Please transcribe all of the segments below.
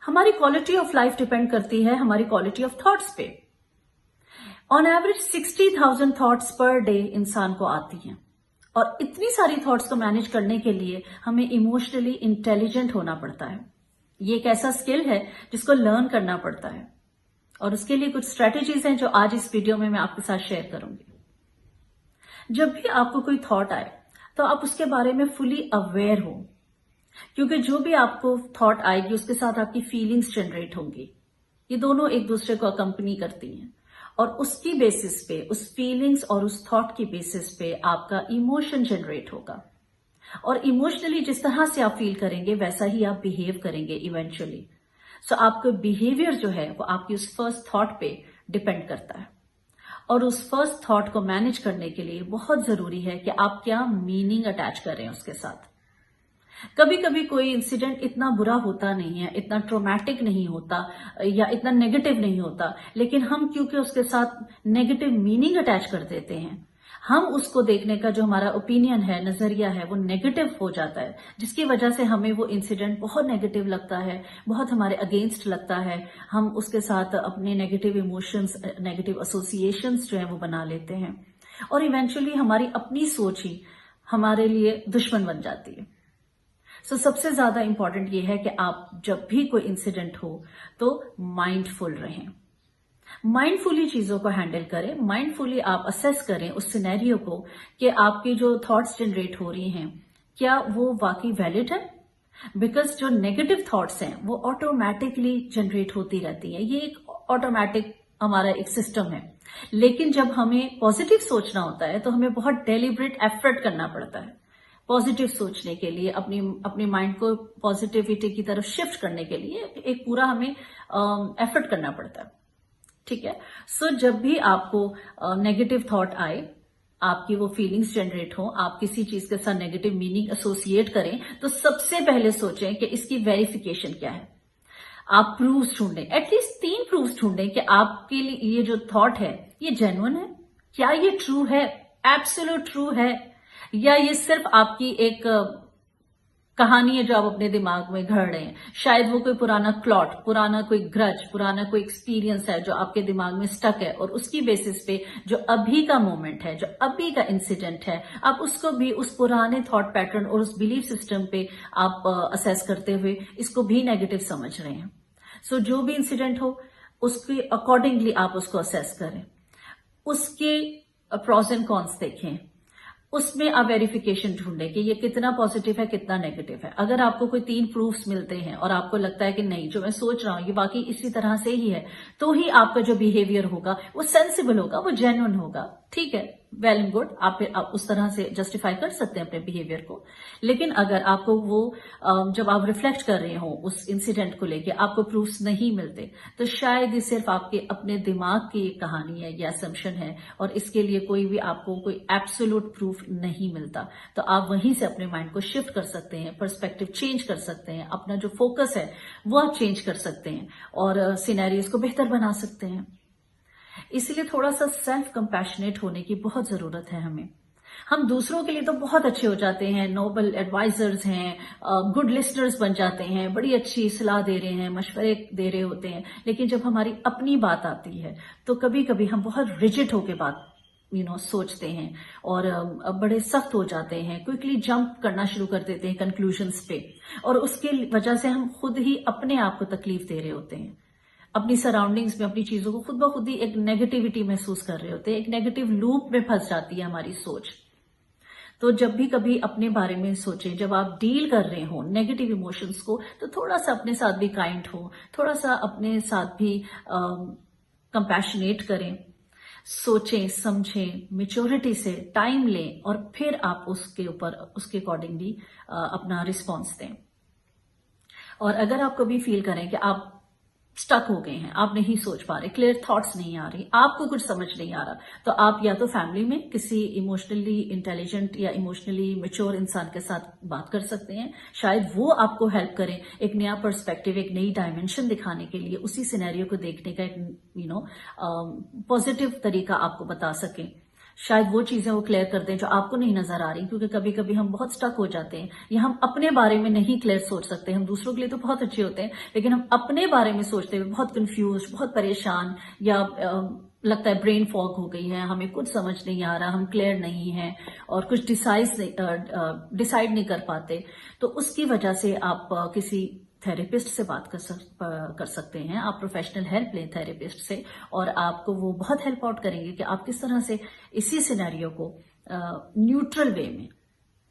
हमारी quality of life depend करती है हमारी क्वालिटी ऑफ थॉट्स पे। On average 60,000 thoughts per day इंसान को आती हैं, और इतनी सारी थॉट्स को मैनेज करने के लिए हमें इमोशनली इंटेलिजेंट होना पड़ता है। ये एक ऐसा स्किल है जिसको लर्न करना पड़ता है, और उसके लिए कुछ स्ट्रेटेजीज हैं जो आज इस वीडियो में मैं आपके साथ शेयर करूंगी। जब भी आपको कोई थॉट आए तो आप उसके बारे में फुली अवेयर हो, क्योंकि जो भी आपको थॉट आएगी उसके साथ आपकी फीलिंग्स जनरेट होंगी। ये दोनों एक दूसरे को अकम्पनी करती हैं, और उसकी बेसिस पे, उस फीलिंग्स और उस थॉट की बेसिस पे आपका इमोशन जनरेट होगा, और इमोशनली जिस तरह से आप फील करेंगे वैसा ही आप बिहेव करेंगे इवेंचुअली। सो आपका बिहेवियर जो है वो आपकी उस फर्स्ट थॉट पे डिपेंड करता है, और उस फर्स्ट थॉट को मैनेज करने के लिए बहुत जरूरी है कि आप क्या मीनिंग अटैच कर रहे हैं उसके साथ। कभी कभी कोई इंसिडेंट इतना बुरा होता नहीं है, इतना ट्रोमैटिक नहीं होता या इतना नेगेटिव नहीं होता, लेकिन हम क्योंकि उसके साथ नेगेटिव मीनिंग अटैच कर देते हैं, हम उसको देखने का जो हमारा ओपिनियन है, नजरिया है, वो नेगेटिव हो जाता है, जिसकी वजह से हमें वो इंसिडेंट बहुत नेगेटिव लगता है, बहुत हमारे अगेंस्ट लगता है। हम उसके साथ अपने नेगेटिव इमोशंस, नेगेटिव एसोसिएशंस जो है वो बना लेते हैं, और इवेंचुअली हमारी अपनी सोच ही हमारे लिए दुश्मन बन जाती है। सबसे ज्यादा इंपॉर्टेंट ये है कि आप जब भी कोई इंसिडेंट हो तो माइंडफुल रहें, माइंडफुली चीजों को हैंडल करें, माइंडफुली आप असेस करें उस सिनेरियो को कि आपकी जो थॉट्स जनरेट हो रही हैं क्या वो वाकई वैलिड है। बिकॉज जो नेगेटिव थॉट्स हैं वो ऑटोमेटिकली जनरेट होती रहती हैं, ये एक ऑटोमेटिक हमारा एक सिस्टम है। लेकिन जब हमें पॉजिटिव सोचना होता है तो हमें बहुत डेलिब्रेट एफर्ट करना पड़ता है पॉजिटिव सोचने के लिए, अपनी माइंड को पॉजिटिविटी की तरफ शिफ्ट करने के लिए एक पूरा हमें एफर्ट करना पड़ता है। ठीक है। जब भी आपको नेगेटिव थॉट आए, आपकी वो फीलिंग्स जनरेट हो, आप किसी चीज के साथ नेगेटिव मीनिंग एसोसिएट करें, तो सबसे पहले सोचें कि इसकी वेरिफिकेशन क्या है। आप प्रूफ्स ढूंढें, एटलीस्ट 3 प्रूफ्स ढूंढें कि आपके लिए ये जो थॉट है ये जेन्युइन है, क्या ये ट्रू है, एब्सोल्यूट ट्रू है, या ये सिर्फ आपकी एक कहानी है जो आप अपने दिमाग में घड़ रहे हैं। शायद वो कोई पुराना प्लॉट, पुराना कोई ग्रज, पुराना कोई एक्सपीरियंस है जो आपके दिमाग में स्टक है, और उसकी बेसिस पे जो अभी का मोमेंट है, जो अभी का इंसिडेंट है, आप उसको भी उस पुराने थॉट पैटर्न और उस बिलीफ सिस्टम पे आप असेस करते हुए इसको भी नेगेटिव समझ रहे हैं। जो भी इंसिडेंट हो उसके अकॉर्डिंगली आप उसको असेस करें, उसके प्रॉस एंड कॉन्स देखें, उसमें आप वेरिफिकेशन ढूंढें कि ये कितना पॉजिटिव है, कितना नेगेटिव है। अगर आपको कोई 3 प्रूफ्स मिलते हैं और आपको लगता है कि नहीं, जो मैं सोच रहा हूं ये बाकी इसी तरह से ही है, तो ही आपका जो बिहेवियर होगा वो सेंसिबल होगा, वो जेन्युइन होगा। ठीक है, वेल एंड गुड, आप उस तरह से जस्टिफाई कर सकते हैं अपने बिहेवियर को। लेकिन अगर आपको वो जब आप रिफ्लेक्ट कर रहे हो उस इंसिडेंट को लेके आपको प्रूफ्स नहीं मिलते, तो शायद ये सिर्फ आपके अपने दिमाग की एक कहानी है या असम्पशन है, और इसके लिए कोई भी आपको कोई एब्सोल्यूट प्रूफ नहीं मिलता। तो आप वहीं से अपने माइंड को शिफ्ट कर सकते हैं, पर्सपेक्टिव चेंज कर सकते हैं, अपना जो फोकस है वो आप चेंज कर सकते हैं, और सिनेरियोज को बेहतर बना सकते हैं। इसलिए थोड़ा सा सेल्फ कंपैशनेट होने की बहुत जरूरत है हमें। हम दूसरों के लिए तो बहुत अच्छे हो जाते हैं, नोबल एडवाइजर्स हैं, गुड लिस्नर्स बन जाते हैं, बड़ी अच्छी सलाह दे रहे हैं, मशवरे दे रहे होते हैं, लेकिन जब हमारी अपनी बात आती है तो कभी कभी हम बहुत रिजिड होके बात सोचते हैं, और बड़े सख्त हो जाते हैं, क्विकली जंप करना शुरू कर देते हैं कंक्लूजन्स पे, और उसके वजह से हम खुद ही अपने आप को तकलीफ दे रहे होते हैं। अपनी सराउंडिंग्स में अपनी चीजों को खुद ब खुद ही एक नेगेटिविटी महसूस कर रहे होते हैं, एक नेगेटिव लूप में फंस जाती है हमारी सोच। तो जब भी कभी अपने बारे में सोचें, जब आप डील कर रहे हो नेगेटिव इमोशंस को, तो थोड़ा सा अपने साथ भी काइंड हो, थोड़ा सा अपने साथ भी कंपैशनेट करें, सोचें, समझें, मेच्योरिटी से टाइम लें, और फिर आप उसके अकॉर्डिंगली अपना रिस्पॉन्स दें। और अगर आप कभी फील करें कि आप स्टक हो गए हैं, आप नहीं सोच पा रहे, क्लियर थॉट्स नहीं आ रही, आपको कुछ समझ नहीं आ रहा, तो आप या तो फैमिली में किसी इमोशनली इंटेलिजेंट या इमोशनली मैच्योर इंसान के साथ बात कर सकते हैं। शायद वो आपको हेल्प करें एक नया पर्सपेक्टिव, एक नई डायमेंशन दिखाने के लिए, उसी सिनेरियो को देखने का एक पॉजिटिव तरीका आपको बता सकें। शायद वो चीजें वो क्लियर कर दें जो आपको नहीं नजर आ रही, क्योंकि कभी कभी हम बहुत स्टक हो जाते हैं या हम अपने बारे में नहीं क्लियर सोच सकते। हम दूसरों के लिए तो बहुत अच्छे होते हैं, लेकिन हम अपने बारे में सोचते हुए बहुत कंफ्यूज, बहुत परेशान, या लगता है ब्रेन फॉग हो गई है, हमें कुछ समझ नहीं आ रहा, हम क्लियर नहीं है और कुछ डिसाइड नहीं कर पाते। तो उसकी वजह से आप किसी थेरेपिस्ट से बात कर सकते हैं। आप प्रोफेशनल हेल्प लें थेरेपिस्ट से, और आपको वो बहुत हेल्प आउट करेंगे कि आप किस तरह से इसी सिनेरियो को न्यूट्रल वे में,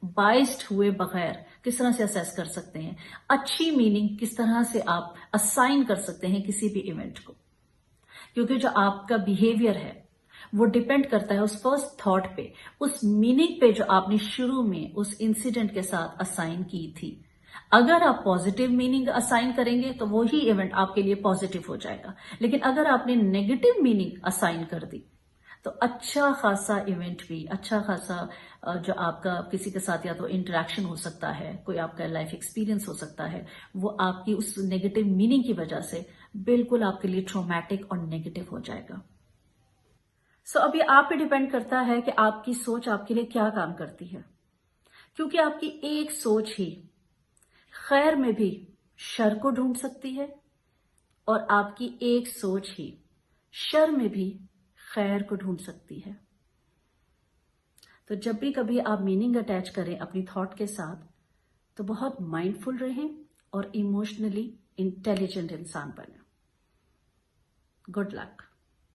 बाइस्ड हुए बगैर किस तरह से असेस कर सकते हैं, अच्छी मीनिंग किस तरह से आप असाइन कर सकते हैं किसी भी इवेंट को। क्योंकि जो आपका बिहेवियर है वो डिपेंड करता है उस फर्स्ट थॉट पे, उस मीनिंग पे जो आपने शुरू में उस इंसिडेंट के साथ असाइन की थी। अगर आप पॉजिटिव मीनिंग असाइन करेंगे तो वो ही इवेंट आपके लिए पॉजिटिव हो जाएगा, लेकिन अगर आपने नेगेटिव मीनिंग असाइन कर दी तो अच्छा खासा इवेंट भी, अच्छा खासा जो आपका किसी के साथ या तो इंटरेक्शन हो सकता है, कोई आपका लाइफ एक्सपीरियंस हो सकता है, वो आपकी उस नेगेटिव मीनिंग की वजह से बिल्कुल आपके लिए ट्रॉमेटिक और नेगेटिव हो जाएगा। सो अभी आप पे डिपेंड करता है कि आपकी सोच आपके लिए क्या काम करती है, क्योंकि आपकी एक सोच ही खैर में भी शर को ढूंढ सकती है, और आपकी एक सोच ही शर में भी खैर को ढूंढ सकती है। तो जब भी कभी आप मीनिंग अटैच करें अपनी थॉट के साथ, तो बहुत माइंडफुल रहें और इमोशनली इंटेलिजेंट इंसान बने। Good luck.